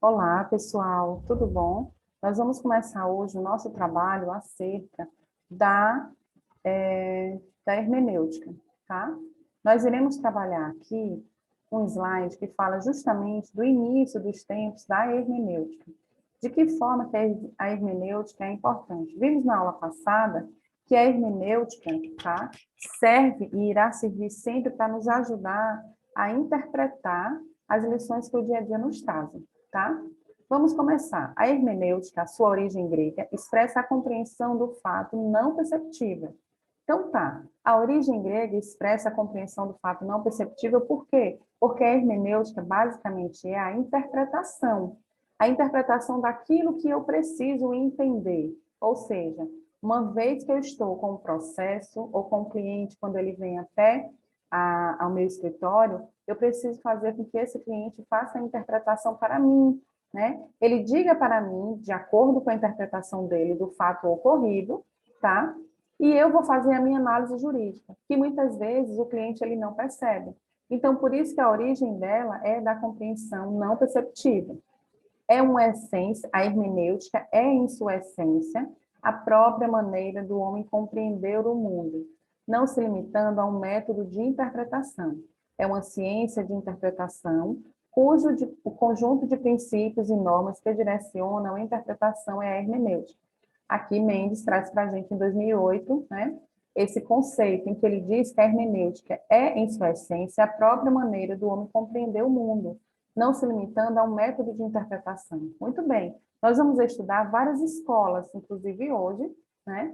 Olá, pessoal, tudo bom? Nós vamos começar hoje o nosso trabalho acerca da, da hermenêutica, tá? Nós iremos trabalhar aqui um slide que fala justamente do início dos tempos da hermenêutica. De que forma que a hermenêutica é importante? Vimos na aula passada que a hermenêutica, tá, serve e irá servir sempre para nos ajudar a interpretar as lições que o dia a dia nos trazem, tá? Vamos começar. A hermenêutica, a sua origem grega, expressa a compreensão do fato não perceptível. Então tá, a origem grega expressa a compreensão do fato não perceptível, por quê? Porque a hermenêutica basicamente é a interpretação daquilo que eu preciso entender. Ou seja, uma vez que eu estou com o processo ou com o cliente, quando ele vem até ao meu escritório, eu preciso fazer com que esse cliente faça a interpretação para mim, né? Ele diga para mim, de acordo com a interpretação dele do fato ocorrido, tá? E eu vou fazer a minha análise jurídica, que muitas vezes o cliente ele não percebe. Então, por isso que a origem dela é da compreensão não perceptível. É uma essência, a hermenêutica é, em sua essência, a própria maneira do homem compreender o mundo, não se limitando a um método de interpretação. É uma ciência de interpretação, o conjunto de princípios e normas que direcionam a interpretação é a hermenêutica. Aqui Mendes traz para a gente, em 2008, né, esse conceito em que ele diz que a hermenêutica é, em sua essência, a própria maneira do homem compreender o mundo, não se limitando a um método de interpretação. Muito bem, nós vamos estudar várias escolas, inclusive hoje, né,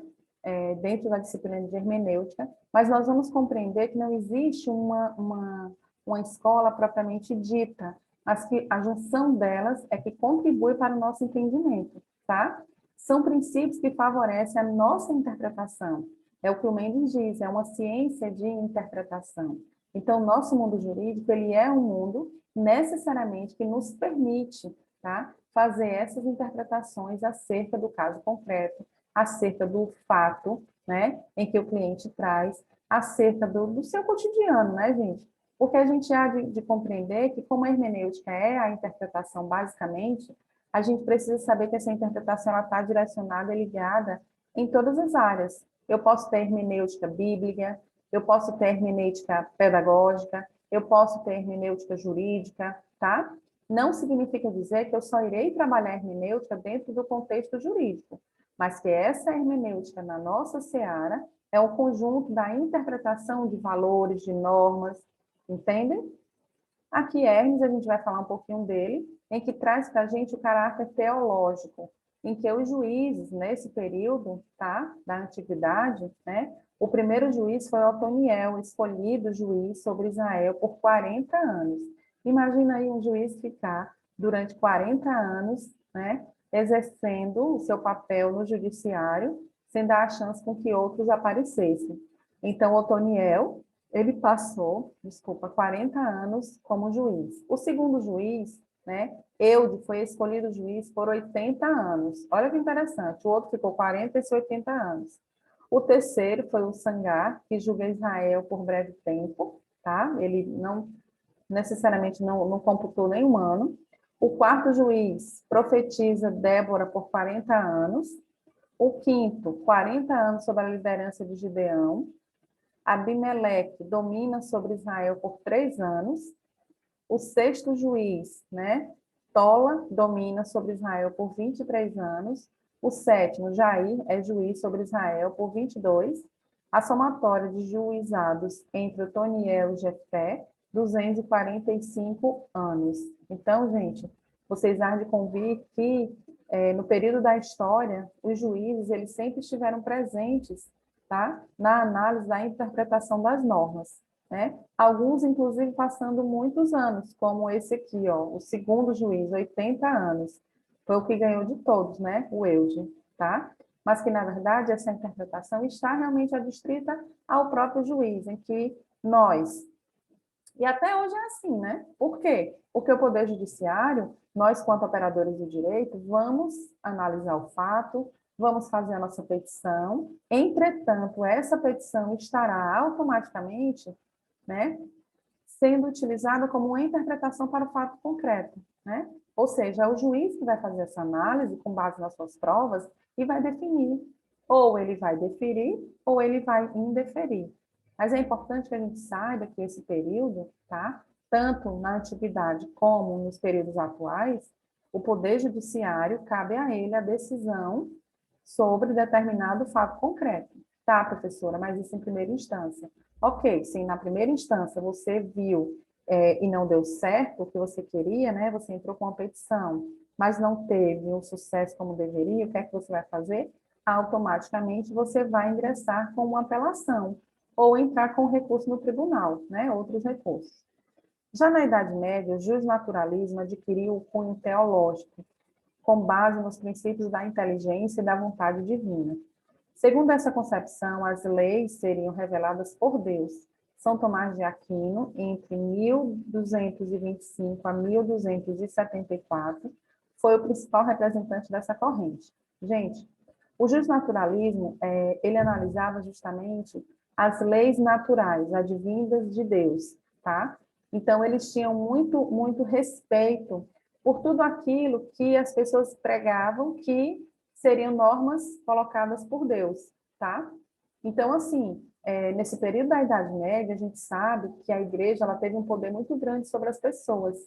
dentro da disciplina de hermenêutica, mas nós vamos compreender que não existe uma escola propriamente dita, mas que a junção delas é que contribui para o nosso entendimento, tá? São princípios que favorecem a nossa interpretação. É o que o Mendes diz, é uma ciência de interpretação. Então, o nosso mundo jurídico, ele é um mundo necessariamente que nos permite, tá, fazer essas interpretações acerca do caso concreto, acerca do fato, né, em que o cliente traz, acerca do seu cotidiano, né, gente? Porque a gente há de compreender que, como a hermenêutica é a interpretação, basicamente, a gente precisa saber que essa interpretação está direcionada e ligada em todas as áreas. Eu posso ter hermenêutica bíblica, eu posso ter hermenêutica pedagógica, eu posso ter hermenêutica jurídica, tá? Não significa dizer que eu só irei trabalhar hermenêutica dentro do contexto jurídico, mas que essa hermenêutica na nossa seara é o conjunto da interpretação de valores, de normas, entendem? Aqui, Hermes, a gente vai falar um pouquinho dele, em que traz para a gente o caráter teológico, em que os juízes, nesse período, tá, da antiguidade, né, o primeiro juiz foi Otoniel, escolhido juiz sobre Israel por 40 anos. Imagina aí um juiz ficar durante 40 anos, né, exercendo o seu papel no judiciário, sem dar a chance com que outros aparecessem. Então, Otoniel, ele passou, 40 anos como juiz. O segundo juiz, né, Eude, foi escolhido juiz por 80 anos. Olha que interessante, o outro ficou 40 e 80 anos. O terceiro foi o Sangar, que julga Israel por breve tempo, tá? Ele não necessariamente não computou nenhum ano. O quarto juiz profetiza Débora por 40 anos. O quinto, 40 anos sob a liderança de Gideão. Abimeleque domina sobre Israel por 3 anos. O sexto juiz, né, Tola, domina sobre Israel por 23 anos. O sétimo, Jair, é juiz sobre Israel por 22. A somatória de juizados entre Otoniel e Jefté, 245 anos. Então, gente, vocês há de convir que, no período da história, os juízes eles sempre estiveram presentes, tá, na análise da interpretação das normas, né? Alguns, inclusive, passando muitos anos, como esse aqui, ó, o segundo juiz, 80 anos. Foi o que ganhou de todos, né? O Eude, tá? Mas que, na verdade, essa interpretação está realmente adstrita ao próprio juiz, em que nós, e até hoje é assim, né? Por quê? Porque o Poder Judiciário, nós, quanto operadores do direito, vamos analisar o fato, vamos fazer a nossa petição, entretanto, essa petição estará automaticamente, né, sendo utilizada como uma interpretação para o fato concreto, né? Ou seja, é o juiz que vai fazer essa análise com base nas suas provas e vai definir. Ou ele vai deferir, ou ele vai indeferir. Mas é importante que a gente saiba que esse período, tá? Tanto na antiguidade como nos períodos atuais, o Poder Judiciário cabe a ele a decisão sobre determinado fato concreto. Tá, professora, mas isso em primeira instância. Ok, se na primeira instância você viu e não deu certo o que você queria, né? Você entrou com uma petição, mas não teve um sucesso como deveria, o que é que você vai fazer? Automaticamente você vai ingressar com uma apelação ou entrar com recurso no tribunal, né? Outros recursos. Já na Idade Média, o justnaturalismo adquiriu o cunho teológico, com base nos princípios da inteligência e da vontade divina. Segundo essa concepção, as leis seriam reveladas por Deus. São Tomás de Aquino, entre 1225 a 1274, foi o principal representante dessa corrente. Gente, o justnaturalismo, ele analisava justamente as leis naturais, advindas de Deus, tá? Então, eles tinham muito respeito por tudo aquilo que as pessoas pregavam que seriam normas colocadas por Deus, tá? Então, assim, nesse período da Idade Média, a gente sabe que a igreja ela teve um poder muito grande sobre as pessoas.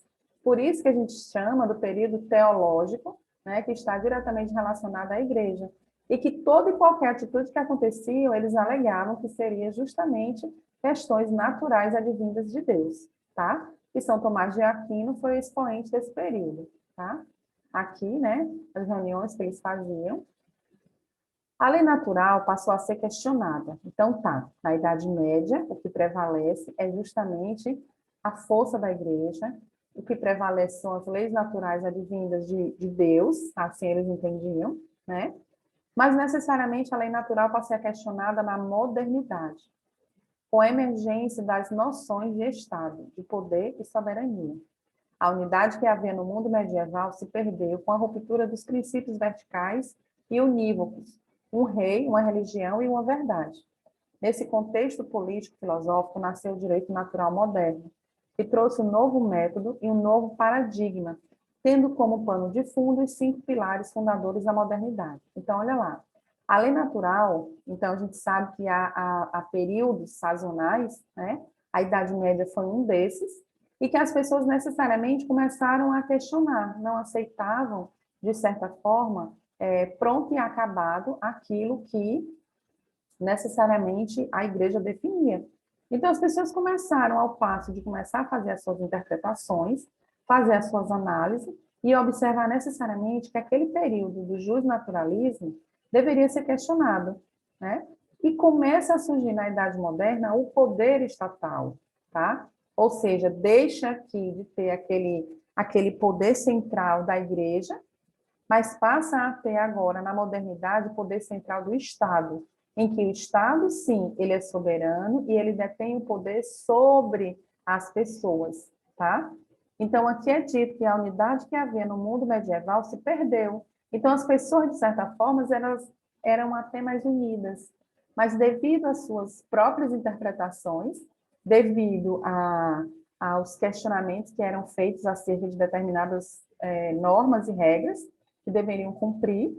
Por isso que a gente chama do período teológico, né, que está diretamente relacionado à igreja. E que toda e qualquer atitude que acontecia, eles alegavam que seria justamente questões naturais advindas de Deus, tá? E São Tomás de Aquino foi o expoente desse período, tá? Aqui, né, as reuniões que eles faziam. A lei natural passou a ser questionada. Então, tá, na Idade Média, o que prevalece é justamente a força da igreja, o que prevalece são as leis naturais advindas de Deus, assim eles entendiam, né? Mas necessariamente a lei natural passa a ser questionada na modernidade, com a emergência das noções de Estado, de poder e soberania. A unidade que havia no mundo medieval se perdeu com a ruptura dos princípios verticais e unívocos, um rei, uma religião e uma verdade. Nesse contexto político-filosófico nasceu o direito natural moderno, que trouxe um novo método e um novo paradigma, tendo como pano de fundo os 5 pilares fundadores da modernidade. Então, olha lá. A lei natural, então a gente sabe que há períodos sazonais, né? A Idade Média foi um desses, e que as pessoas necessariamente começaram a questionar, não aceitavam, de certa forma, pronto e acabado aquilo que necessariamente a igreja definia. Então, as pessoas começaram, ao passo de começar a fazer as suas interpretações, fazer as suas análises e observar necessariamente que aquele período do justnaturalismo deveria ser questionado, né? E começa a surgir na Idade Moderna o poder estatal, tá? Ou seja, deixa aqui de ter aquele poder central da igreja, mas passa a ter agora, na modernidade, o poder central do Estado, em que o Estado, sim, ele é soberano e ele detém o poder sobre as pessoas, tá? Então, aqui é dito que a unidade que havia no mundo medieval se perdeu. Então, as pessoas, de certa forma, eram até mais unidas, mas devido às suas próprias interpretações, devido aos questionamentos que eram feitos acerca de determinadas normas e regras, que deveriam cumprir,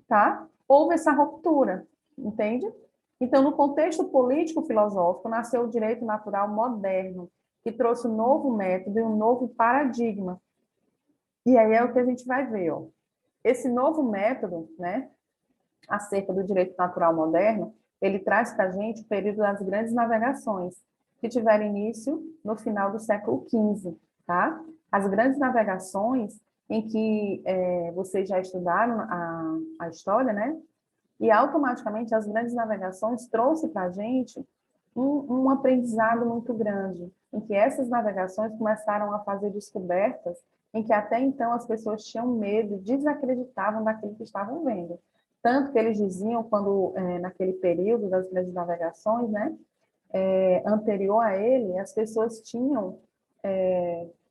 tá? Houve essa ruptura, entende? Então, no contexto político-filosófico, nasceu o direito natural moderno, que trouxe um novo método e um novo paradigma. E aí é o que a gente vai ver, ó. Esse novo método, né, acerca do direito natural moderno, ele traz para a gente o período das grandes navegações, que tiveram início no final do século XV, tá? As grandes navegações, em que vocês já estudaram a história, né? E automaticamente as grandes navegações trouxe para a gente um aprendizado muito grande, em que essas navegações começaram a fazer descobertas em que até então as pessoas tinham medo, desacreditavam daquilo que estavam vendo. Tanto que eles diziam, quando naquele período das grandes navegações, né, anterior a ele, as pessoas tinham,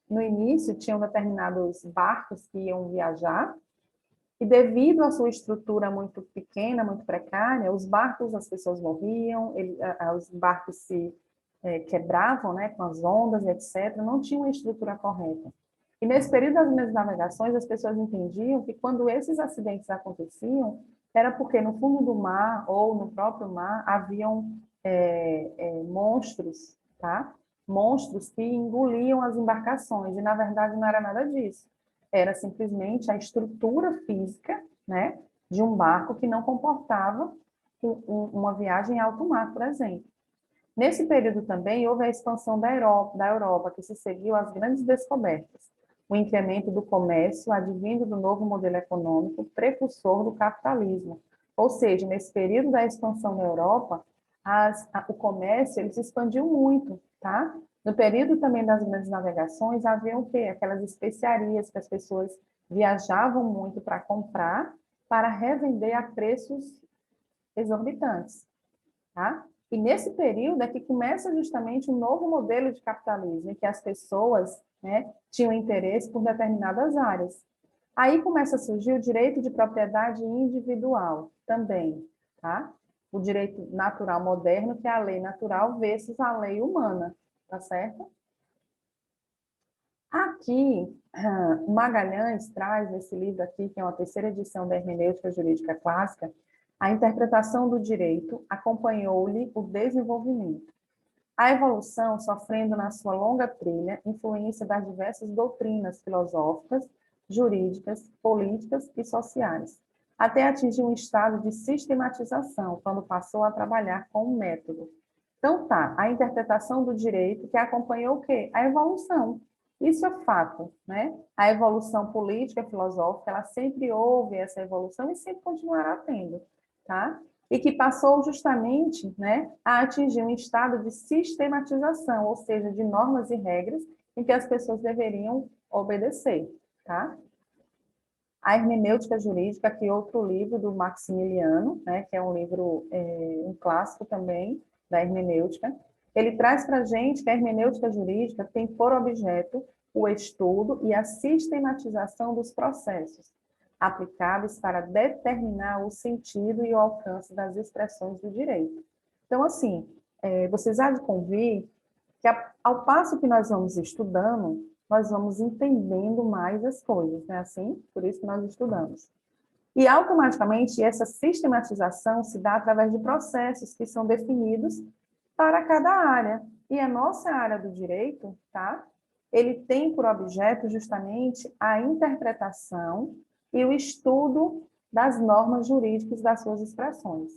no início, tinham determinados barcos que iam viajar, e devido à sua estrutura muito pequena, muito precária, os barcos, as pessoas morriam, os barcos se quebravam, né, com as ondas, etc., não tinham uma estrutura correta. E nesse período das grandes navegações, as pessoas entendiam que quando esses acidentes aconteciam, era porque no fundo do mar ou no próprio mar haviam monstros, tá? Monstros que engoliam as embarcações, e na verdade não era nada disso. Era simplesmente a estrutura física, né, de um barco que não comportava uma viagem em alto mar, por exemplo. Nesse período também houve a expansão da Europa, que se seguiu às grandes descobertas, o incremento do comércio advindo do novo modelo econômico precursor do capitalismo. Ou seja, nesse período da expansão da Europa, o comércio ele se expandiu muito, tá? No período também das grandes navegações, havia o quê? Aquelas especiarias que as pessoas viajavam muito para comprar, para revender a preços exorbitantes, tá? E nesse período é que começa justamente um novo modelo de capitalismo, em que as pessoas, né, tinham interesse por determinadas áreas. Aí começa a surgir o direito de propriedade individual também, tá? O direito natural moderno, que é a lei natural versus a lei humana, tá certo? Aqui, Magalhães traz nesse livro aqui, que é uma terceira edição da Hermenêutica Jurídica Clássica, a interpretação do direito acompanhou-lhe o desenvolvimento. A evolução, sofrendo na sua longa trilha influência das diversas doutrinas filosóficas, jurídicas, políticas e sociais, até atingir um estado de sistematização, quando passou a trabalhar com um método. Então, tá, a interpretação do direito que acompanhou o quê? A evolução. Isso é fato, né? A evolução política, filosófica, ela sempre houve essa evolução e sempre continuará tendo, tá? E que passou justamente, né, a atingir um estado de sistematização, ou seja, de normas e regras em que as pessoas deveriam obedecer, tá? A Hermenêutica Jurídica, que é outro livro do Maximiliano, né, que é um livro, um clássico também da hermenêutica, ele traz para a gente que a hermenêutica jurídica tem por objeto o estudo e a sistematização dos processos aplicáveis para determinar o sentido e o alcance das expressões do direito. Então, assim, vocês há de convir que ao passo que nós vamos estudando, nós vamos entendendo mais as coisas, né? Assim, por isso que nós estudamos. E automaticamente essa sistematização se dá através de processos que são definidos para cada área. E a nossa área do direito, tá? Ele tem por objeto justamente a interpretação e o estudo das normas jurídicas das suas expressões.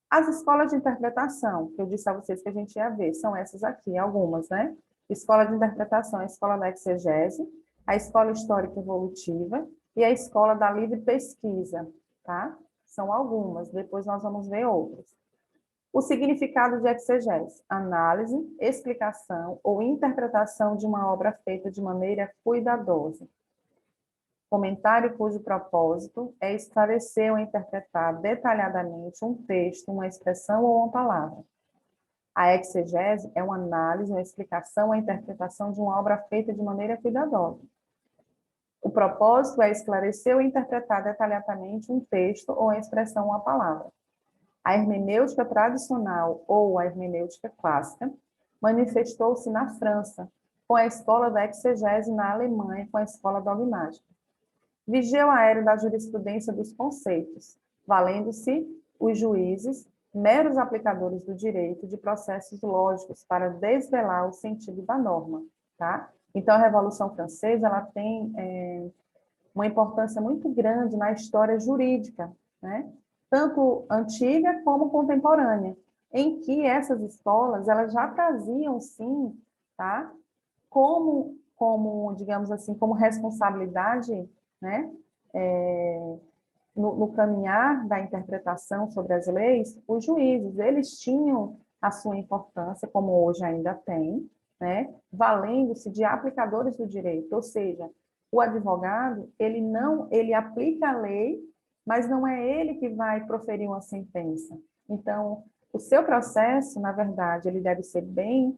As escolas de interpretação, que eu disse a vocês que a gente ia ver, são essas aqui, algumas, né? Escola de interpretação, a escola da exegese, a escola histórica evolutiva e a escola da livre pesquisa, tá? São algumas, depois nós vamos ver outras. O significado de exegese: análise, explicação ou interpretação de uma obra feita de maneira cuidadosa. Comentário cujo propósito é esclarecer ou interpretar detalhadamente um texto, uma expressão ou uma palavra. A exegese é uma análise, uma explicação, uma interpretação de uma obra feita de maneira cuidadosa. O propósito é esclarecer ou interpretar detalhadamente um texto ou uma expressão ou uma palavra. A hermenêutica tradicional ou a hermenêutica clássica manifestou-se na França, com a escola da exegese, na Alemanha, com a escola dogmática. Vigia o aéreo da jurisprudência dos conceitos, valendo-se os juízes, meros aplicadores do direito, de processos lógicos para desvelar o sentido da norma, tá? Então, a Revolução Francesa, ela tem uma importância muito grande na história jurídica, né? Tanto antiga como contemporânea, em que essas escolas, elas já traziam, sim, tá? Como, digamos assim, como responsabilidade, né? No caminhar da interpretação sobre as leis, os juízes, eles tinham a sua importância, como hoje ainda tem, né? Valendo-se de aplicadores do direito, ou seja, o advogado, ele aplica a lei, mas não é ele que vai proferir uma sentença. Então, o seu processo, na verdade, ele deve ser bem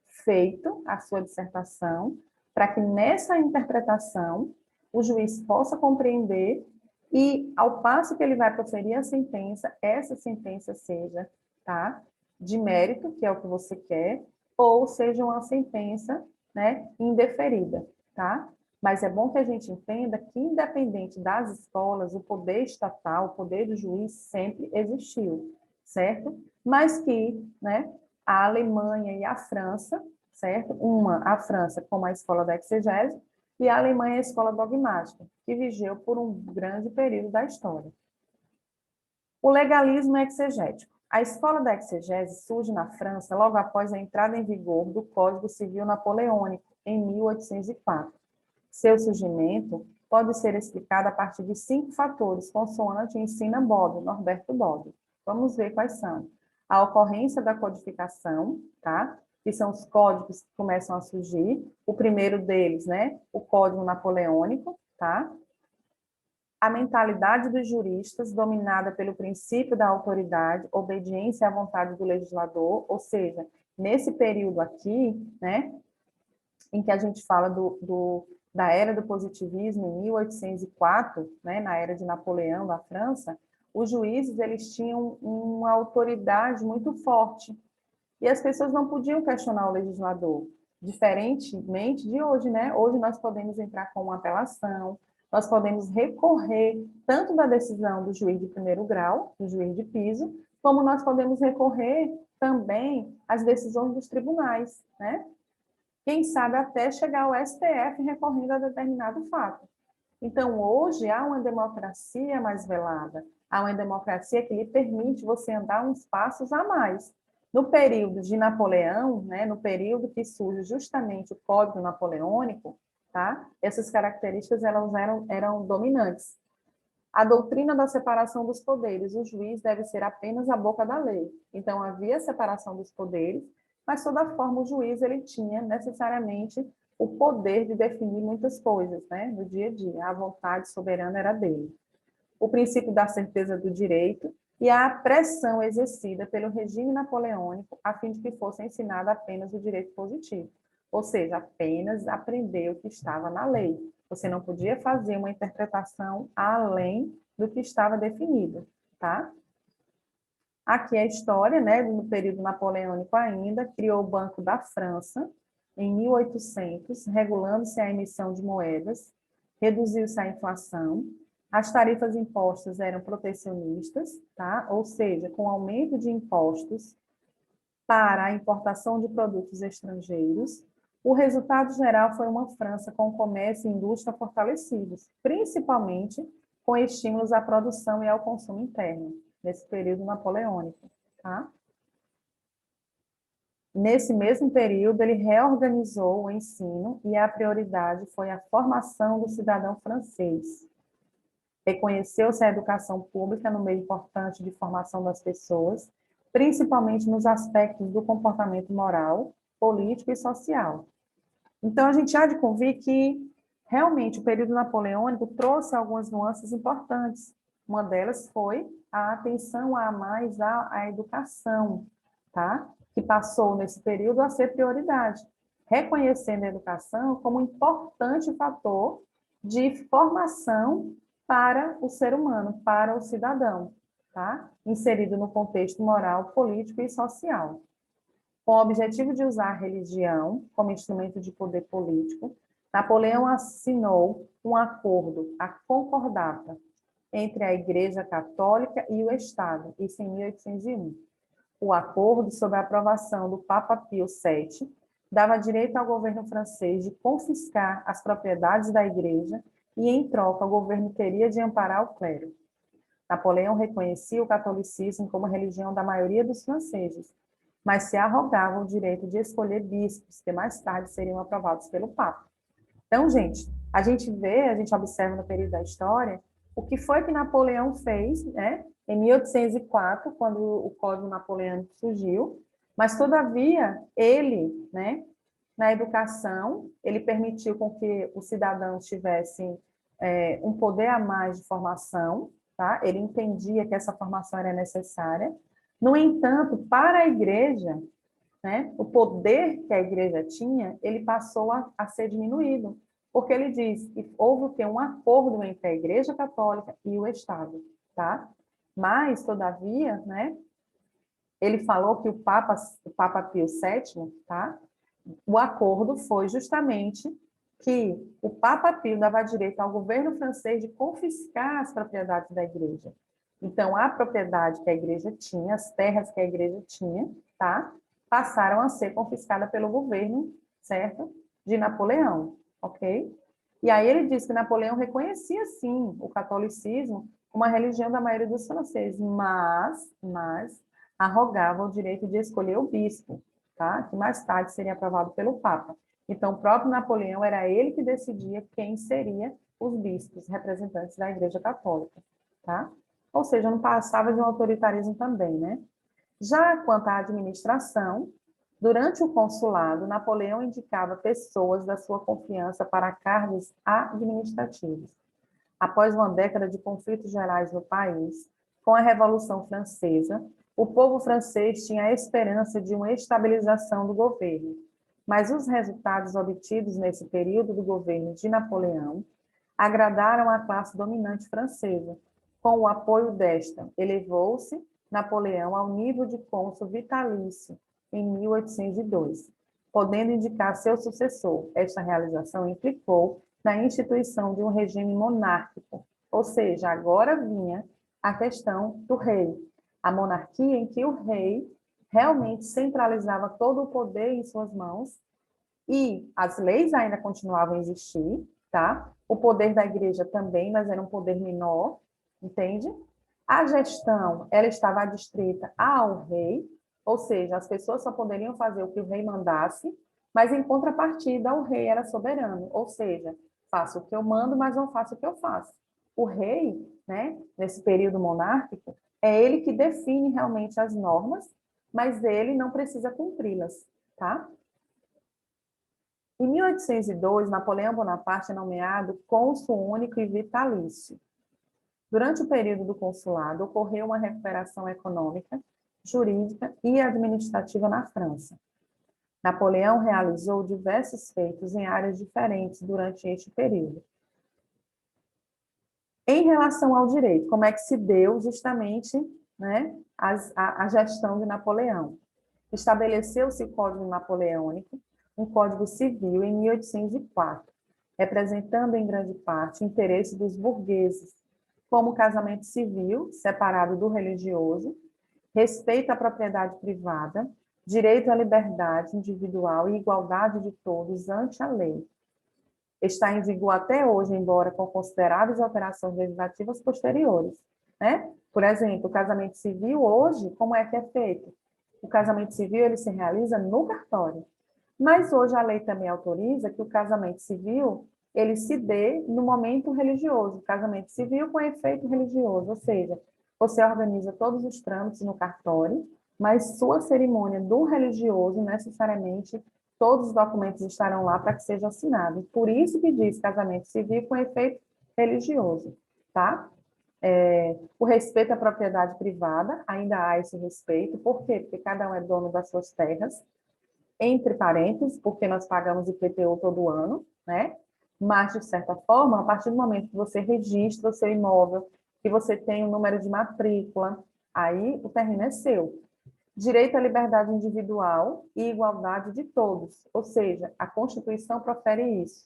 feito, a sua dissertação, para que nessa interpretação o juiz possa compreender e, ao passo que ele vai proferir a sentença, essa sentença seja, tá, de mérito, que é o que você quer, ou seja uma sentença, né, indeferida, tá? Mas é bom que a gente entenda que, independente das escolas, o poder estatal, o poder do juiz sempre existiu, certo? Mas que, né, a Alemanha e a França, certo? A França como a escola da exegese, e a Alemanha a escola dogmática, que vigiu por um grande período da história. O legalismo exegético. A escola da exegese surge na França logo após a entrada em vigor do Código Civil Napoleônico, em 1804. Seu surgimento pode ser explicado a partir de 5 fatores, consoante ensina Norberto Bobbio. Vamos ver quais são. A ocorrência da codificação, tá? Que são os códigos que começam a surgir. O primeiro deles, né? O Código Napoleônico, tá? A mentalidade dos juristas, dominada pelo princípio da autoridade, obediência à vontade do legislador, ou seja, nesse período aqui, né, em que a gente fala da era do positivismo, em 1804, né, na era de Napoleão, da França, os juízes eles tinham uma autoridade muito forte, e as pessoas não podiam questionar o legislador, diferentemente de hoje, né? Hoje nós podemos entrar com uma apelação, nós podemos recorrer tanto da decisão do juiz de primeiro grau, do juiz de piso, como nós podemos recorrer também às decisões dos tribunais, né? Quem sabe até chegar ao STF recorrendo a determinado fato. Então, hoje, há uma democracia mais velada, há uma democracia que lhe permite você andar uns passos a mais. No período de Napoleão, né, no período que surge justamente o Código Napoleônico, tá? Essas características eram dominantes. A doutrina da separação dos poderes, o juiz deve ser apenas a boca da lei. Então, havia separação dos poderes, mas, de toda forma, o juiz ele tinha necessariamente o poder de definir muitas coisas, né, no dia a dia. A vontade soberana era dele. O princípio da certeza do direito e a pressão exercida pelo regime napoleônico a fim de que fosse ensinado apenas o direito positivo, ou seja, apenas aprender o que estava na lei. Você não podia fazer uma interpretação além do que estava definido, tá? Aqui é a história, né, no período napoleônico ainda, criou o Banco da França, em 1800, regulando-se a emissão de moedas, reduziu-se a inflação, as tarifas impostas eram protecionistas, tá? Ou seja, com aumento de impostos para a importação de produtos estrangeiros, o resultado geral foi uma França com comércio e indústria fortalecidos, principalmente com estímulos à produção e ao consumo interno, nesse período napoleônico, tá? Nesse mesmo período, ele reorganizou o ensino e a prioridade foi a formação do cidadão francês. Reconheceu-se a educação pública no meio importante de formação das pessoas, principalmente nos aspectos do comportamento moral, político e social. Então, a gente há de convir que, realmente, o período napoleônico trouxe algumas nuances importantes. Uma delas foi a atenção a mais à educação, tá? Que passou, nesse período, a ser prioridade, reconhecendo a educação como um importante fator de formação para o ser humano, para o cidadão, tá? Inserido no contexto moral, político e social. Com o objetivo de usar a religião como instrumento de poder político, Napoleão assinou um acordo, a Concordata, entre a Igreja Católica e o Estado, isso em 1801. O acordo, sob a aprovação do Papa Pio VII, dava direito ao governo francês de confiscar as propriedades da Igreja e, em troca, o governo teria de amparar o clero. Napoleão reconhecia o catolicismo como religião da maioria dos franceses, mas se arrogava o direito de escolher bispos, que mais tarde seriam aprovados pelo Papa. Então, gente, a gente observa no período da história o que foi que Napoleão fez, né, em 1804, quando o Código Napoleônico surgiu, mas, todavia, ele, né, na educação, ele permitiu com que os cidadãos tivessem um poder a mais de formação, tá? Ele entendia que essa formação era necessária. No entanto, para a igreja, né, o poder que a igreja tinha, ele passou a ser diminuído, porque ele diz que houve um acordo entre a Igreja Católica e o Estado, tá? Mas, todavia, né, ele falou que o Papa Pio VII, tá? O acordo foi justamente que o Papa Pio dava direito ao governo francês de confiscar as propriedades da igreja. Então, a propriedade que a igreja tinha, as terras que a igreja tinha, tá? Passaram a ser confiscadas pelo governo, certo? De Napoleão, ok? E aí ele disse que Napoleão reconhecia, sim, o catolicismo como a religião da maioria dos franceses, mas arrogava o direito de escolher o bispo, tá? Que mais tarde seria aprovado pelo Papa. Então, o próprio Napoleão era ele que decidia quem seria os bispos, representantes da Igreja Católica, tá? Ou seja, não passava de um autoritarismo também, né? Já quanto à administração, durante o consulado, Napoleão indicava pessoas da sua confiança para cargos administrativos. Após uma década de conflitos gerais no país, com a Revolução Francesa, o povo francês tinha a esperança de uma estabilização do governo, mas os resultados obtidos nesse período do governo de Napoleão agradaram a classe dominante francesa. Com o apoio desta, elevou-se Napoleão ao nível de cônsul vitalício em 1802, podendo indicar seu sucessor. Esta realização implicou na instituição de um regime monárquico, ou seja, agora vinha a questão do rei, a monarquia em que o rei realmente centralizava todo o poder em suas mãos e as leis ainda continuavam a existir, tá? O poder da igreja também, mas era um poder menor, entende? A gestão, ela estava adstrita ao rei, ou seja, as pessoas só poderiam fazer o que o rei mandasse, mas em contrapartida o rei era soberano, ou seja, faço o que eu mando, mas não faço o que eu faço. O rei, né, nesse período monárquico, é ele que define realmente as normas, mas ele não precisa cumpri-las, tá? Em 1802, Napoleão Bonaparte é nomeado cônsul único e vitalício. Durante o período do consulado, ocorreu uma recuperação econômica, jurídica e administrativa na França. Napoleão realizou diversos feitos em áreas diferentes durante este período. Em relação ao direito, como é que se deu justamente, né, a gestão de Napoleão? Estabeleceu-se o Código Napoleônico, um Código Civil, em 1804, representando em grande parte o interesse dos burgueses, como o casamento civil, separado do religioso, respeito à propriedade privada, direito à liberdade individual e igualdade de todos ante a lei. Está em vigor até hoje, embora com consideráveis alterações legislativas posteriores, né? Por exemplo, o casamento civil hoje, como é que é feito? O casamento civil ele se realiza no cartório. Mas hoje a lei também autoriza que o casamento civil ele se dê no momento religioso, casamento civil com efeito religioso, ou seja, você organiza todos os trâmites no cartório, mas sua cerimônia do religioso, necessariamente, todos os documentos estarão lá para que seja assinado. Por isso que diz casamento civil com efeito religioso, tá? O respeito à propriedade privada, ainda há esse respeito, por quê? Porque cada um é dono das suas terras, entre parênteses, porque nós pagamos IPTU todo ano, né? Mas, de certa forma, a partir do momento que você registra o seu imóvel, que você tem o número de matrícula, aí o terreno é seu. Direito à liberdade individual e igualdade de todos, ou seja, a Constituição profere isso,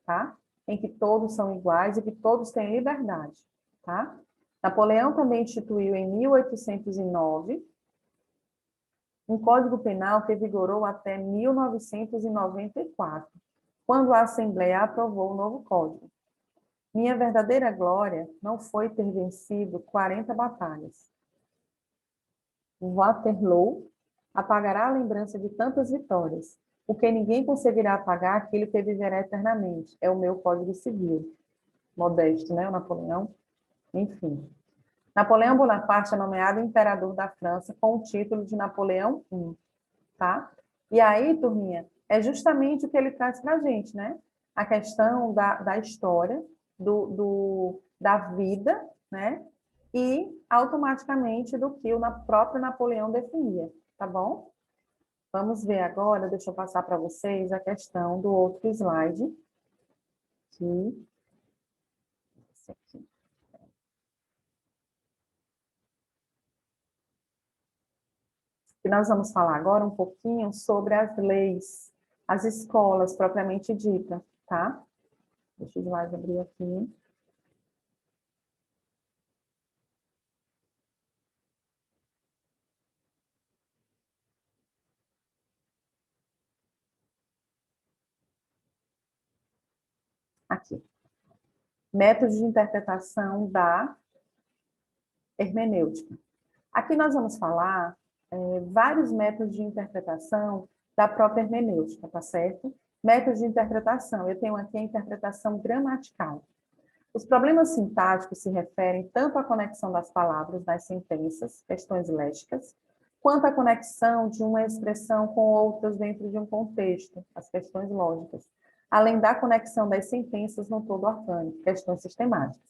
tá? Em que todos são iguais e que todos têm liberdade, tá? Napoleão também instituiu em 1809 um Código Penal que vigorou até 1994, quando a Assembleia aprovou o novo Código. Minha verdadeira glória não foi ter vencido 40 batalhas. Waterloo apagará a lembrança de tantas vitórias. O que ninguém conseguirá apagar, aquilo que viverá eternamente. É o meu Código Civil. Modesto, né, o Napoleão? Enfim. Napoleão Bonaparte é nomeado imperador da França com o título de Napoleão I, tá? E aí, turminha, é justamente o que ele traz para a gente, né? A questão da história, da vida, né? E automaticamente do que o próprio Napoleão definia, tá bom? Vamos ver agora, deixa eu passar para vocês a questão do outro slide, que esse aqui. que nós vamos falar agora um pouquinho sobre as leis, as escolas propriamente dita, tá? Deixa eu mais abrir aqui. Aqui. Método de interpretação da hermenêutica. Aqui nós vamos falar vários métodos de interpretação da própria hermenêutica, tá certo? Métodos de interpretação. Eu tenho aqui a interpretação gramatical. Os problemas sintáticos se referem tanto à conexão das palavras nas sentenças, questões léxicas, quanto à conexão de uma expressão com outras dentro de um contexto, as questões lógicas, além da conexão das sentenças no todo orgânico, questões sistemáticas.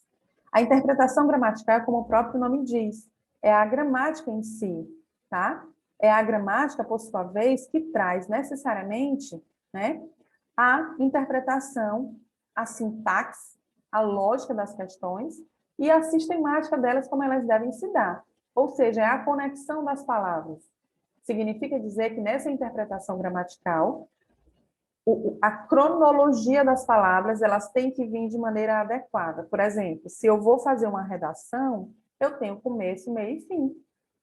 A interpretação gramatical, como o próprio nome diz, é a gramática em si, tá? É a gramática, por sua vez, que traz necessariamente, né, a interpretação, a sintaxe, a lógica das questões e a sistemática delas, como elas devem se dar. Ou seja, é a conexão das palavras. Significa dizer que nessa interpretação gramatical, a cronologia das palavras, elas têm que vir de maneira adequada. Por exemplo, se eu vou fazer uma redação, eu tenho começo, meio e fim.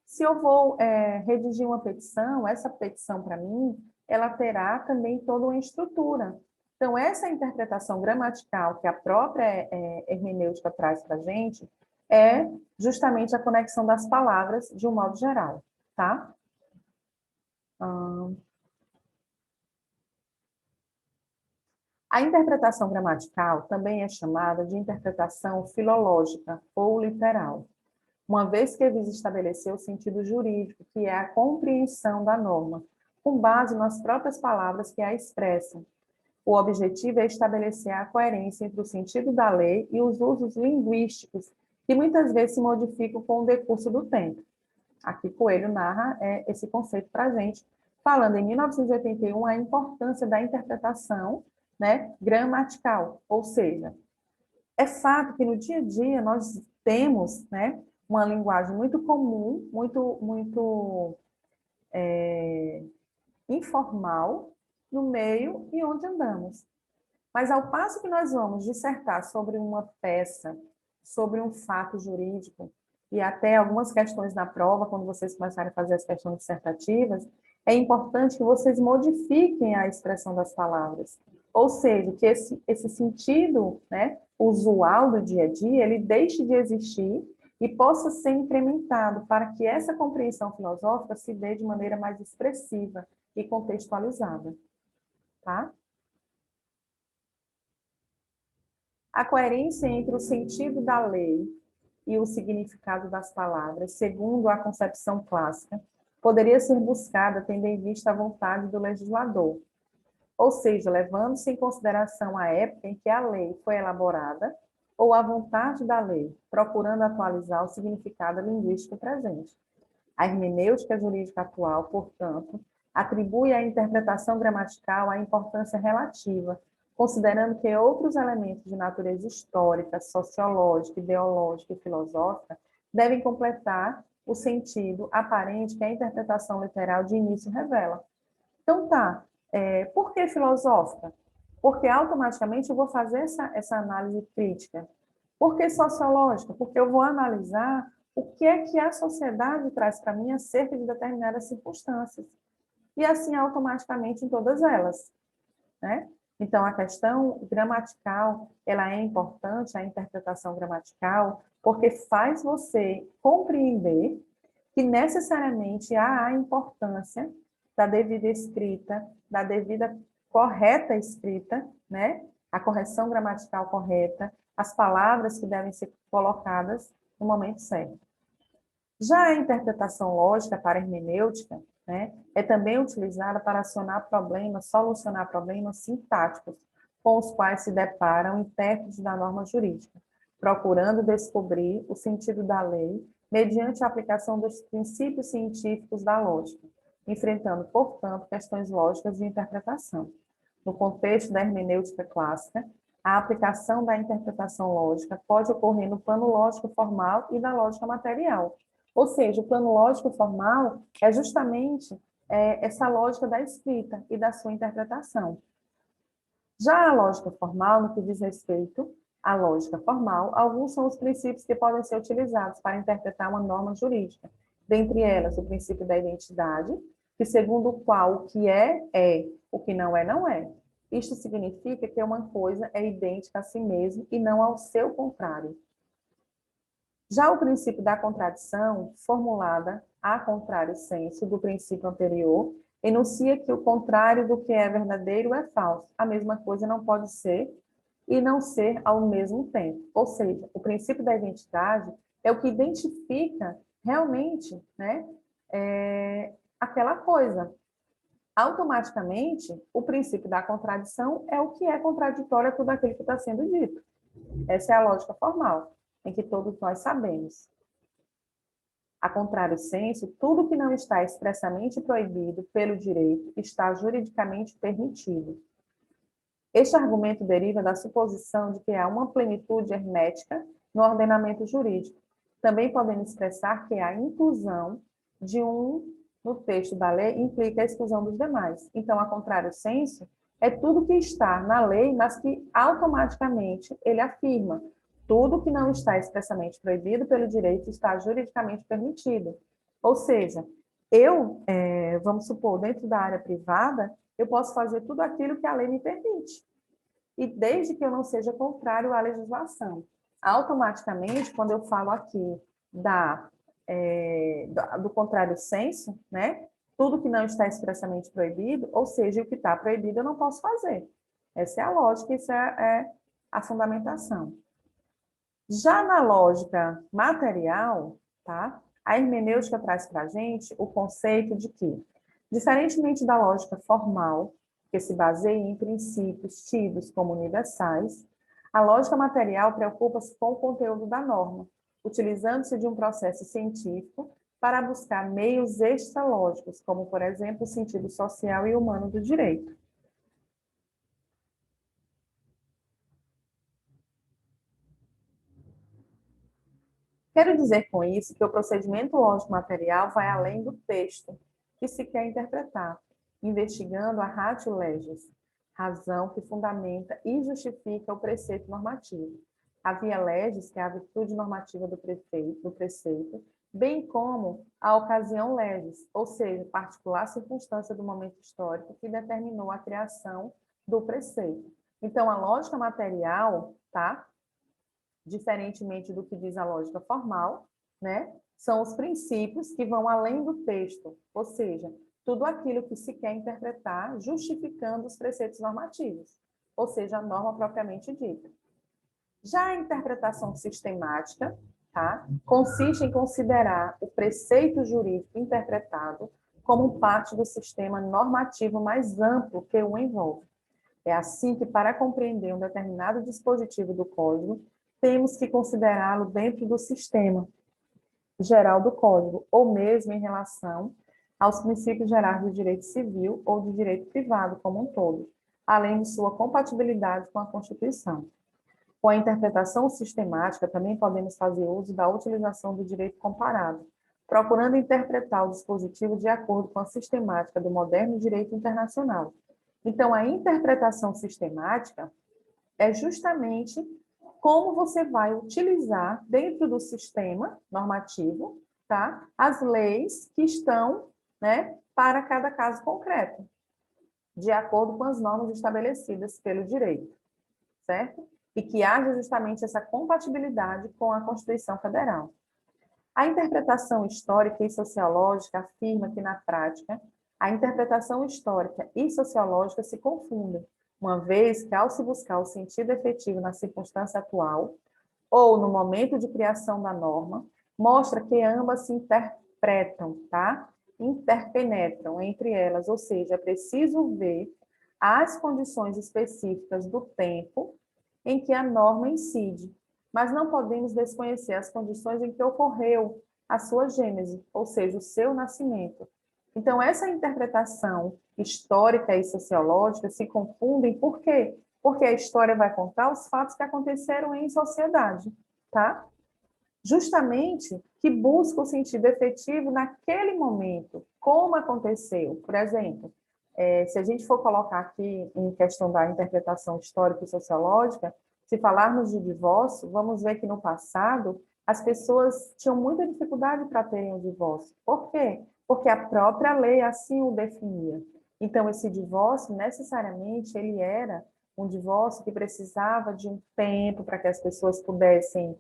Se eu vou redigir uma petição, essa petição, para mim, ela terá também toda uma estrutura. Então, essa interpretação gramatical que a própria hermenêutica traz para a gente é justamente a conexão das palavras de um modo geral, tá? A interpretação gramatical também é chamada de interpretação filológica ou literal, uma vez que visa estabelecer o sentido jurídico, que é a compreensão da norma, com base nas próprias palavras que a expressam. O objetivo é estabelecer a coerência entre o sentido da lei e os usos linguísticos, que muitas vezes se modificam com o decurso do tempo. Aqui Coelho narra esse conceito para a gente, falando em 1981 a importância da interpretação, né, gramatical, ou seja, é fato que no dia a dia nós temos, né, uma linguagem muito comum, muito informal no meio e onde andamos. Mas ao passo que nós vamos dissertar sobre uma peça, sobre um fato jurídico, e até algumas questões na prova, quando vocês começarem a fazer as questões dissertativas, é importante que vocês modifiquem a expressão das palavras. Ou seja, que esse sentido, né, usual do dia a dia, ele deixe de existir e possa ser incrementado para que essa compreensão filosófica se dê de maneira mais expressiva e contextualizada, tá? A coerência entre o sentido da lei e o significado das palavras, segundo a concepção clássica, poderia ser buscada tendo em vista a vontade do legislador, ou seja, levando-se em consideração a época em que a lei foi elaborada ou a vontade da lei, procurando atualizar o significado linguístico presente. A hermenêutica jurídica atual, portanto, atribui à interpretação gramatical a importância relativa, considerando que outros elementos de natureza histórica, sociológica, ideológica e filosófica devem completar o sentido aparente que a interpretação literal de início revela. Então, por que filosófica? Porque automaticamente eu vou fazer essa análise crítica. Por que sociológica? Porque eu vou analisar o que é que a sociedade traz para mim acerca de determinadas circunstâncias. E assim, automaticamente, em todas elas, né? Então, a questão gramatical, ela é importante, a interpretação gramatical, porque faz você compreender que necessariamente há a importância da devida escrita, da devida correta escrita, né? A correção gramatical correta, as palavras que devem ser colocadas no momento certo. Já a interpretação lógica para a hermenêutica, né, é também utilizada para solucionar problemas sintáticos com os quais se deparam intérpretes da norma jurídica, procurando descobrir o sentido da lei mediante a aplicação dos princípios científicos da lógica, enfrentando, portanto, questões lógicas de interpretação. No contexto da hermenêutica clássica, a aplicação da interpretação lógica pode ocorrer no plano lógico formal e da lógica material, Ou seja, o plano lógico formal é justamente essa lógica da escrita e da sua interpretação. Já a lógica formal, no que diz respeito à lógica formal, alguns são os princípios que podem ser utilizados para interpretar uma norma jurídica. Dentre elas, o princípio da identidade, que segundo o qual o que é, o que não é, não é. Isto significa que uma coisa é idêntica a si mesma e não ao seu contrário. Já o princípio da contradição, formulada a contrário senso do princípio anterior, enuncia que o contrário do que é verdadeiro é falso. A mesma coisa não pode ser e não ser ao mesmo tempo. Ou seja, o princípio da identidade é o que identifica realmente, né, aquela coisa. Automaticamente, o princípio da contradição é o que é contraditório a tudo aquilo que está sendo dito. Essa é a lógica formal, em que todos nós sabemos. A contrário senso, tudo que não está expressamente proibido pelo direito está juridicamente permitido. Este argumento deriva da suposição de que há uma plenitude hermética no ordenamento jurídico. Também podemos expressar que a inclusão de um no texto da lei implica a exclusão dos demais. Então, a contrário senso é tudo que está na lei, mas que automaticamente ele afirma: tudo que não está expressamente proibido pelo direito está juridicamente permitido. Ou seja, vamos supor, dentro da área privada, eu posso fazer tudo aquilo que a lei me permite. E desde que eu não seja contrário à legislação. Automaticamente, quando eu falo aqui do contrário senso, né? Tudo que não está expressamente proibido, ou seja, o que está proibido eu não posso fazer. Essa é a lógica, isso é a fundamentação. Já na lógica material, tá? A hermenêutica traz para a gente o conceito de que, diferentemente da lógica formal, que se baseia em princípios tidos como universais, a lógica material preocupa-se com o conteúdo da norma, utilizando-se de um processo científico para buscar meios extralógicos, como, por exemplo, o sentido social e humano do direito. Quero dizer com isso que o procedimento lógico-material vai além do texto que se quer interpretar, investigando a ratio legis, razão que fundamenta e justifica o preceito normativo. A via legis, que é a virtude normativa do preceito, bem como a ocasião legis, ou seja, particular circunstância do momento histórico que determinou a criação do preceito. Então, a lógica material, tá? Diferentemente do que diz a lógica formal, né? São os princípios que vão além do texto, ou seja, tudo aquilo que se quer interpretar justificando os preceitos normativos, ou seja, a norma propriamente dita. Já a interpretação sistemática, tá? Consiste em considerar o preceito jurídico interpretado como parte do sistema normativo mais amplo que o envolve. É assim que, para compreender um determinado dispositivo do Código, temos que considerá-lo dentro do sistema geral do Código, ou mesmo em relação aos princípios gerais do direito civil ou do direito privado como um todo, além de sua compatibilidade com a Constituição. Com a interpretação sistemática, também podemos fazer uso da utilização do direito comparado, procurando interpretar o dispositivo de acordo com a sistemática do moderno direito internacional. Então, a interpretação sistemática é justamente como você vai utilizar dentro do sistema normativo, tá? As leis que estão, né, para cada caso concreto, de acordo com as normas estabelecidas pelo direito, certo? E que haja justamente essa compatibilidade com a Constituição Federal. A interpretação histórica e sociológica afirma que, na prática, a interpretação histórica e sociológica se confundem, uma vez que, ao se buscar o sentido efetivo na circunstância atual, ou no momento de criação da norma, mostra que ambas se interpretam, tá? Interpenetram entre elas, ou seja, é preciso ver as condições específicas do tempo em que a norma incide, mas não podemos desconhecer as condições em que ocorreu a sua gênese, ou seja, o seu nascimento. Então, essa interpretação histórica e sociológica se confundem, por quê? Porque a história vai contar os fatos que aconteceram em sociedade, tá? Justamente que busca o sentido efetivo naquele momento, como aconteceu. Por exemplo, se a gente for colocar aqui em questão da interpretação histórica e sociológica, se falarmos de divórcio, vamos ver que no passado as pessoas tinham muita dificuldade para terem o divórcio. Por quê? Porque a própria lei assim o definia. Então, esse divórcio, necessariamente, ele era um divórcio que precisava de um tempo para que as pessoas pudessem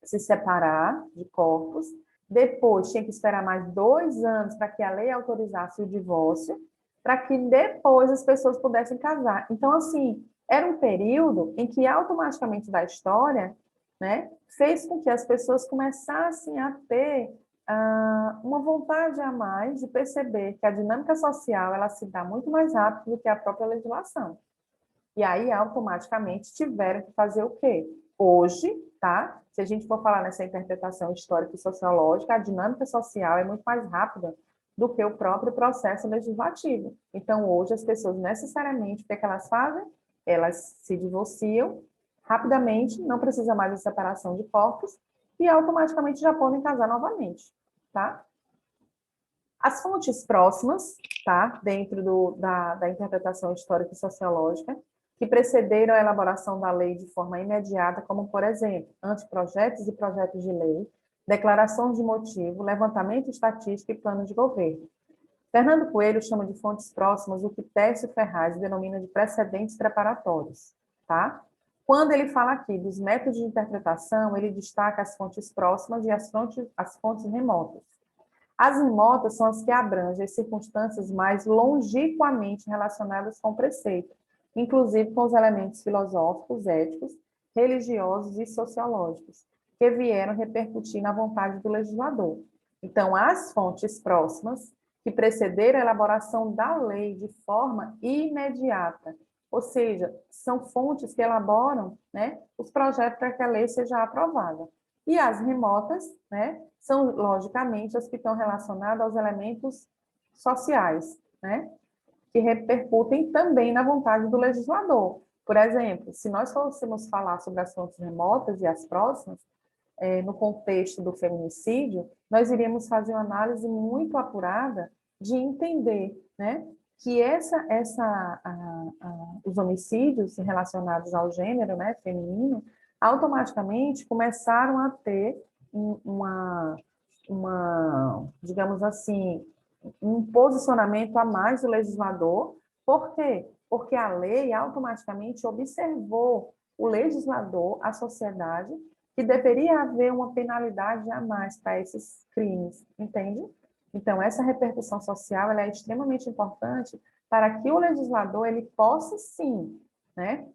se separar de corpos. Depois, tinha que esperar mais 2 anos para que a lei autorizasse o divórcio, para que depois as pessoas pudessem casar. Então, assim, era um período em que automaticamente da história, né, fez com que as pessoas começassem a ter uma vontade a mais de perceber que a dinâmica social ela se dá muito mais rápido do que a própria legislação. E aí, automaticamente, tiveram que fazer o quê? Hoje, tá? Se a gente for falar nessa interpretação histórica e sociológica, a dinâmica social é muito mais rápida do que o próprio processo legislativo. Então, hoje, as pessoas necessariamente, o que é que elas fazem? Elas se divorciam rapidamente, não precisa mais de separação de corpos, e automaticamente já podem casar novamente, tá? As fontes próximas, tá? Dentro da interpretação histórica e sociológica, que precederam a elaboração da lei de forma imediata, como, por exemplo, anteprojetos e projetos de lei, declaração de motivo, levantamento estatístico e plano de governo. Fernando Coelho chama de fontes próximas o que Tércio Ferraz denomina de precedentes preparatórios, tá? Quando ele fala aqui dos métodos de interpretação, ele destaca as fontes próximas e as fontes remotas. As remotas são as que abrangem as circunstâncias mais longínquamente relacionadas com o preceito, inclusive com os elementos filosóficos, éticos, religiosos e sociológicos, que vieram repercutir na vontade do legislador. Então, as fontes próximas, que precederam a elaboração da lei de forma imediata, ou seja, são fontes que elaboram, né, os projetos para que a lei seja aprovada. E as remotas, né, são, logicamente, as que estão relacionadas aos elementos sociais, né, que repercutem também na vontade do legislador. Por exemplo, se nós fôssemos falar sobre as fontes remotas e as próximas, no contexto do feminicídio, nós iríamos fazer uma análise muito apurada de entender, né, que os homicídios relacionados ao gênero, né, feminino, automaticamente começaram a ter digamos assim, um posicionamento a mais do legislador. Por quê? Porque a lei automaticamente observou o legislador, a sociedade, que deveria haver uma penalidade a mais para esses crimes, entende? Então, essa repercussão social ela é extremamente importante para que o legislador ele possa, sim, né,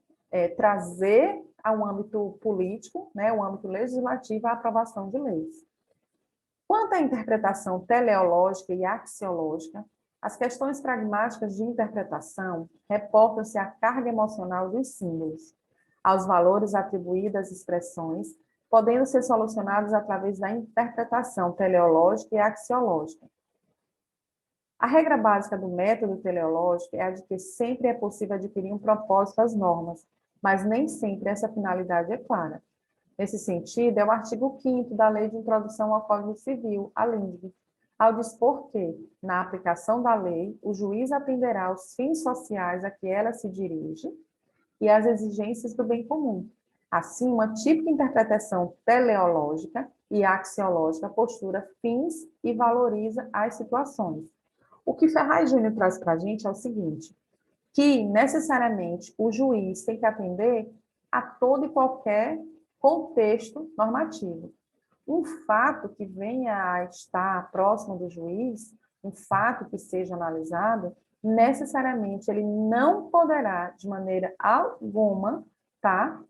trazer ao âmbito político, né, o âmbito legislativo, a aprovação de leis. Quanto à interpretação teleológica e axiológica, as questões pragmáticas de interpretação reportam-se à carga emocional dos símbolos, aos valores atribuídos às expressões, podendo ser solucionados através da interpretação teleológica e axiológica. A regra básica do método teleológico é a de que sempre é possível adquirir um propósito às normas, mas nem sempre essa finalidade é clara. Nesse sentido, é o artigo 5º da Lei de Introdução ao Código Civil, a LINDB, ao dispor que, na aplicação da lei, o juiz atenderá aos fins sociais a que ela se dirige e às exigências do bem comum. Assim, uma típica interpretação teleológica e axiológica postura fins e valoriza as situações. O que Ferraz Júnior traz para a gente é o seguinte, que necessariamente o juiz tem que atender a todo e qualquer contexto normativo. Um fato que venha a estar próximo do juiz, um fato que seja analisado, necessariamente ele não poderá, de maneira alguma, tá?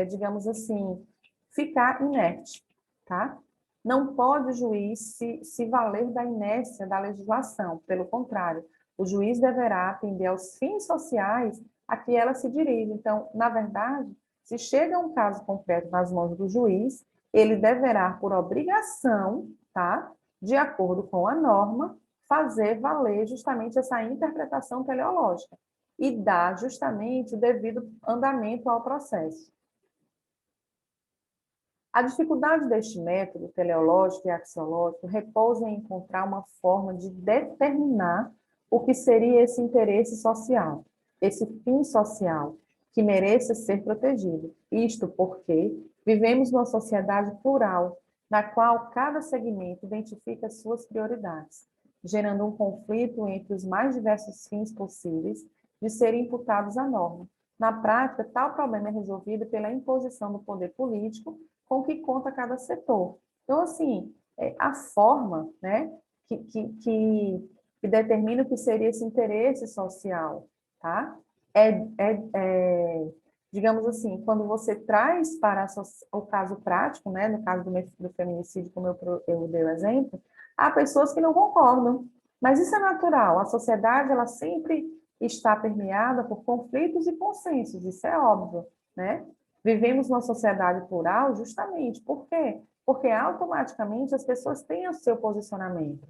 Digamos assim, ficar inerte, tá? Não pode o juiz se valer da inércia da legislação, pelo contrário, o juiz deverá atender aos fins sociais a que ela se dirige. Então, na verdade, se chega um caso concreto nas mãos do juiz, ele deverá, por obrigação, tá, de acordo com a norma, fazer valer justamente essa interpretação teleológica e dar justamente o devido andamento ao processo. A dificuldade deste método teleológico e axiológico repousa em encontrar uma forma de determinar o que seria esse interesse social, esse fim social, que mereça ser protegido. Isto porque vivemos numa sociedade plural, na qual cada segmento identifica suas prioridades, gerando um conflito entre os mais diversos fins possíveis de serem imputados à norma. Na prática, tal problema é resolvido pela imposição do poder político com que conta cada setor. Então, assim, a forma, né, que determina o que seria esse interesse social, tá? Digamos assim, quando você traz para o caso prático, né, no caso do feminicídio, como eu dei o exemplo, há pessoas que não concordam, mas isso é natural. A sociedade, ela sempre está permeada por conflitos e consensos, isso é óbvio, né? Vivemos numa sociedade plural justamente. Por quê? Porque automaticamente as pessoas têm o seu posicionamento.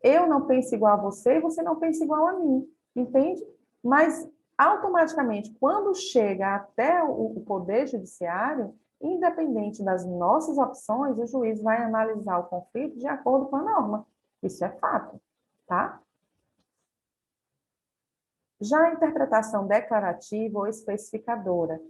Eu não penso igual a você, você não pensa igual a mim, entende? Mas automaticamente, quando chega até o Poder Judiciário, independente das nossas opções, o juiz vai analisar o conflito de acordo com a norma. Isso é fato, tá? Já a interpretação declarativa ou especificadora.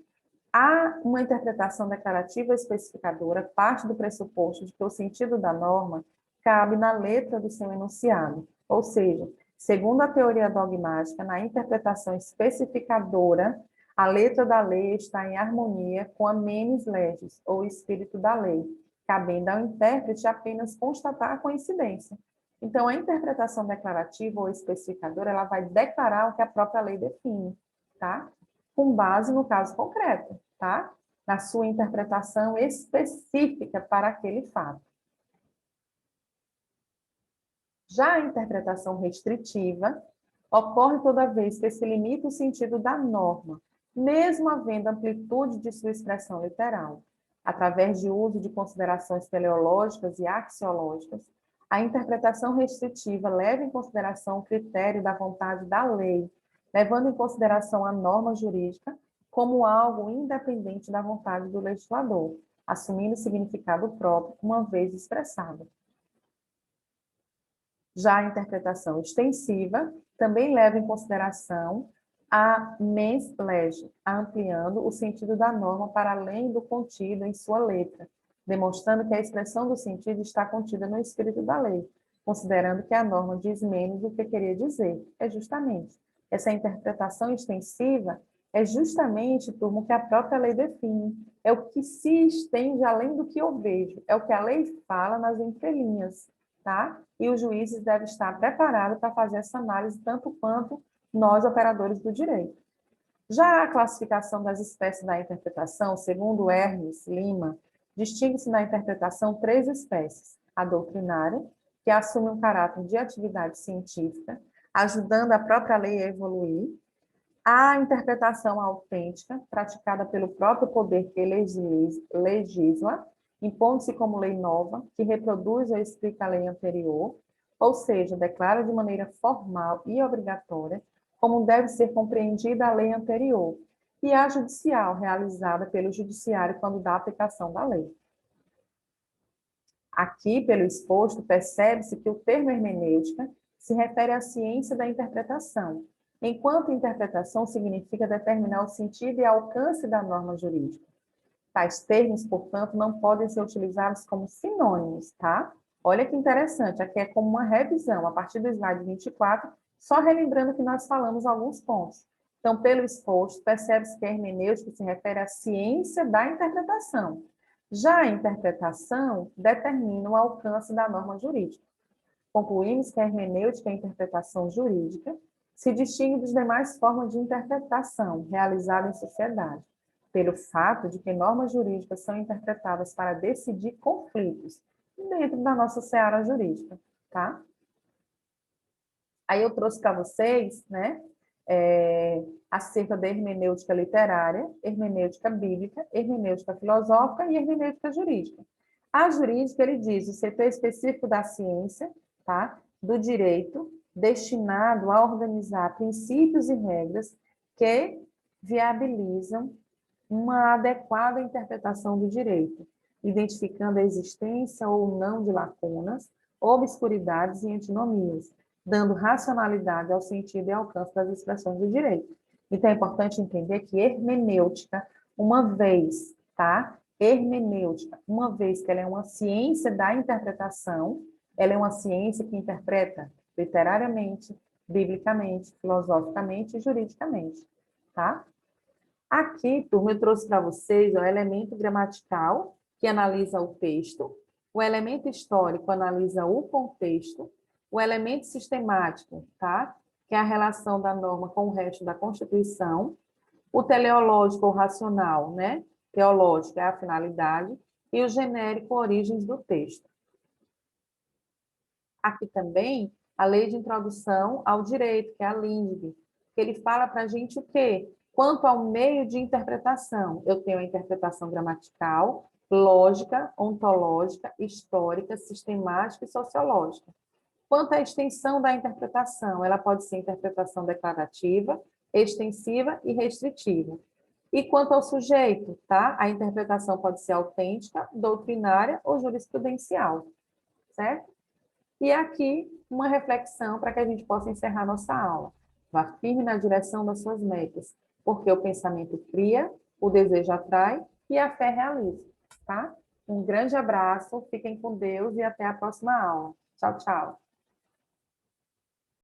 Há uma interpretação declarativa ou especificadora, parte do pressuposto de que o sentido da norma cabe na letra do seu enunciado. Ou seja, segundo a teoria dogmática, na interpretação especificadora, a letra da lei está em harmonia com a menis legis, ou espírito da lei, cabendo ao intérprete apenas constatar a coincidência. Então, a interpretação declarativa ou especificadora, ela vai declarar o que a própria lei define, tá? Com base no caso concreto, tá? Na sua interpretação específica para aquele fato. Já a interpretação restritiva ocorre toda vez que se limita o sentido da norma, mesmo havendo amplitude de sua expressão literal. Através de uso de considerações teleológicas e axiológicas, a interpretação restritiva leva em consideração o critério da vontade da lei, levando em consideração a norma jurídica como algo independente da vontade do legislador, assumindo significado próprio uma vez expressado. Já a interpretação extensiva também leva em consideração a mens lege, ampliando o sentido da norma para além do contido em sua letra, demonstrando que a expressão do sentido está contida no espírito da lei, considerando que a norma diz menos do que queria dizer. É justamente essa interpretação extensiva é justamente, turma, o que a própria lei define. É o que se estende além do que eu vejo, é o que a lei fala nas entrelinhas, tá? E os juízes devem estar preparados para fazer essa análise, tanto quanto nós, operadores do direito. Já a classificação das espécies da interpretação, segundo Hermes Lima, distingue-se na interpretação três espécies: a doutrinária, que assume um caráter de atividade científica, ajudando a própria lei a evoluir; a interpretação autêntica, praticada pelo próprio poder que legisla, impondo-se como lei nova, que reproduz ou explica a lei anterior, ou seja, declara de maneira formal e obrigatória como deve ser compreendida a lei anterior, e a judicial, realizada pelo judiciário quando dá aplicação da lei. Aqui, pelo exposto, percebe-se que o termo hermenêutica se refere à ciência da interpretação, enquanto interpretação significa determinar o sentido e alcance da norma jurídica. Tais termos, portanto, não podem ser utilizados como sinônimos, tá? Olha que interessante, aqui é como uma revisão, a partir do slide 24, só relembrando que nós falamos alguns pontos. Então, pelo exposto, percebe-se que a hermenêutica se refere à ciência da interpretação. Já a interpretação determina o alcance da norma jurídica. Concluímos que a hermenêutica e a interpretação jurídica se distinguem das demais formas de interpretação realizadas em sociedade, pelo fato de que normas jurídicas são interpretadas para decidir conflitos dentro da nossa seara jurídica, tá? Aí eu trouxe para vocês, né, acerca da hermenêutica literária, hermenêutica bíblica, hermenêutica filosófica e hermenêutica jurídica. A jurídica, ele diz, o setor específico da ciência, tá, do direito, destinado a organizar princípios e regras que viabilizam uma adequada interpretação do direito, identificando a existência ou não de lacunas, obscuridades e antinomias, dando racionalidade ao sentido e alcance das expressões do direito. Então, é importante entender que hermenêutica, uma vez, tá? Hermenêutica, uma vez que ela é uma ciência da interpretação, ela é uma ciência que interpreta literariamente, biblicamente, filosoficamente e juridicamente, tá? Aqui, turma, eu trouxe para vocês o elemento gramatical, que analisa o texto, o elemento histórico analisa o contexto, o elemento sistemático, tá? Que é a relação da norma com o resto da Constituição, o teleológico ou racional, né? Teológico é a finalidade, e o genérico, origens do texto. Aqui também, a lei de introdução ao direito, que é a LINDB, que ele fala para a gente o quê? Quanto ao meio de interpretação, eu tenho a interpretação gramatical, lógica, ontológica, histórica, sistemática e sociológica. Quanto à extensão da interpretação, ela pode ser interpretação declarativa, extensiva e restritiva. E quanto ao sujeito, tá? A interpretação pode ser autêntica, doutrinária ou jurisprudencial, certo? E aqui, uma reflexão para que a gente possa encerrar nossa aula. Vá firme na direção das suas metas, porque o pensamento cria, o desejo atrai e a fé realiza, tá? Um grande abraço, fiquem com Deus e até a próxima aula. Tchau, tchau.